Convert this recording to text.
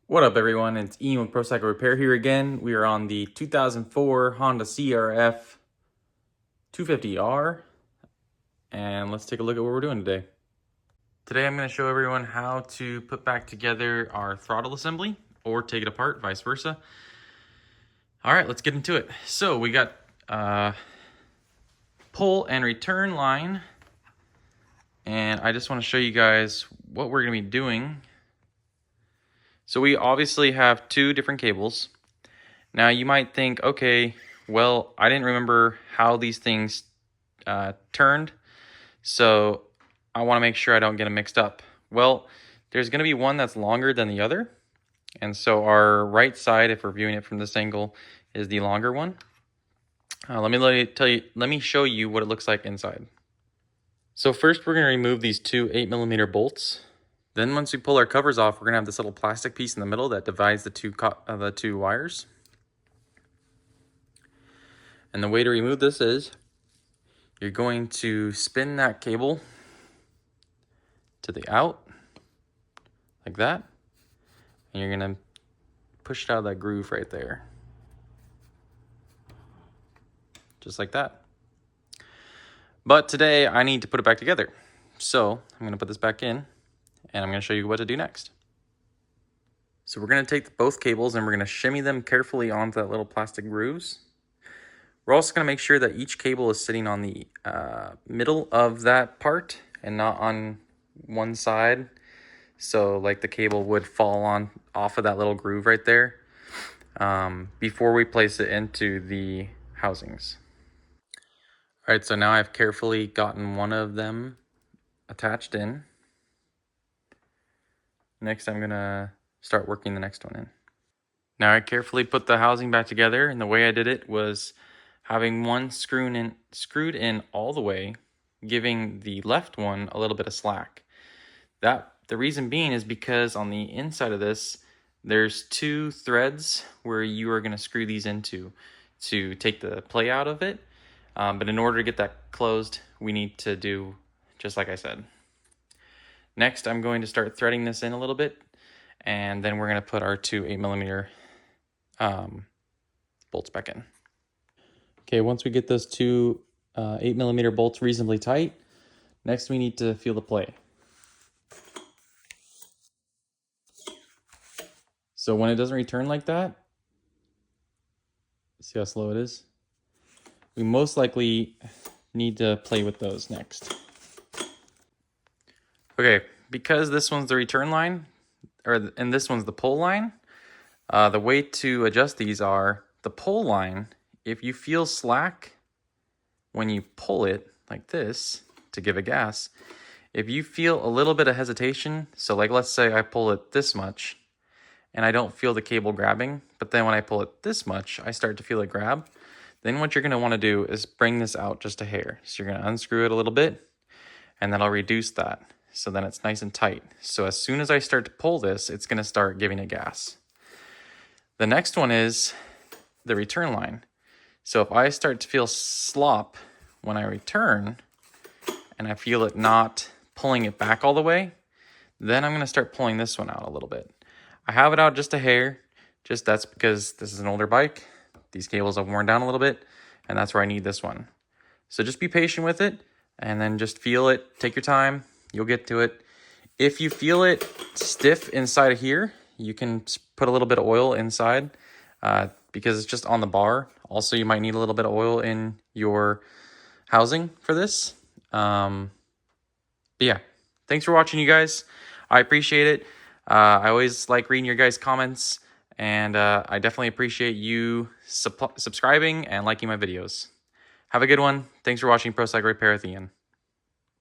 What up, everyone? It's Ian with Pro Cycle Repair here again. We are on the 2004 Honda CRF250R, and let's take a look at what we're doing today. Today I'm going to show everyone how to put back together our throttle assembly, or take it apart, vice versa. All right, let's get into it. So we got pull and return line, and I just want to show you guys what we're going to be doing. So we obviously have two different cables. Now you might think, okay, well, I didn't remember how these things turned, so I want to make sure I don't get them mixed up. Well, there's going to be one that's longer than the other, and so our right side, if we're viewing it from this angle, is the longer one. Let me show you what it looks like inside. So first, we're going to remove these two 8mm bolts. Then once we pull our covers off, we're going to have this little plastic piece in the middle that divides the two wires. And the way to remove this is you're going to spin that cable to the out, like that, and you're going to push it out of that groove right there. Just like that. But today I need to put it back together. So I'm going to put this back in, and I'm going to show you what to do next. So we're going to take both cables and we're going to shimmy them carefully onto that little plastic grooves. We're also going to make sure that each cable is sitting on the middle of that part and not on one side. So like the cable would fall off of that little groove right there before we place it into the housings. All right, so now I've carefully gotten one of them attached in. Next, I'm going to start working the next one in. Now I carefully put the housing back together, and the way I did it was having one screwed in all the way, giving the left one a little bit of slack. The reason being is because on the inside of this, there's two threads where you are going to screw these into to take the play out of it. But in order to get that closed, we need to do just like I said. Next, I'm going to start threading this in a little bit, and then we're going to put our two 8mm bolts back in. Okay, once we get those two 8mm bolts reasonably tight, next we need to feel the play. So when it doesn't return like that, see how slow it is? We most likely need to play with those next. Okay, because this one's the return line, and this one's the pull line, the way to adjust these are the pull line. If you feel slack when you pull it like this to give a gas, if you feel a little bit of hesitation, so like let's say I pull it this much and I don't feel the cable grabbing, but then when I pull it this much, I start to feel it grab, then what you're going to want to do is bring this out just a hair. So you're going to unscrew it a little bit, and that'll reduce that. So then it's nice and tight. So as soon as I start to pull this, it's going to start giving it gas. The next one is the return line. So if I start to feel slop when I return, and I feel it not pulling it back all the way, then I'm going to start pulling this one out a little bit. I have it out just a hair. That's because this is an older bike. These cables have worn down a little bit, and that's where I need this one. So just be patient with it, and then just feel it. Take your time. You'll get to it. If you feel it stiff inside of here, you can put a little bit of oil inside because it's just on the bar. Also, you might need a little bit of oil in your housing for this. But yeah, thanks for watching, you guys. I appreciate it. I always like reading your guys' comments, and I definitely appreciate you subscribing and liking my videos. Have a good one. Thanks for watching Pro Cycle Repair with Ian.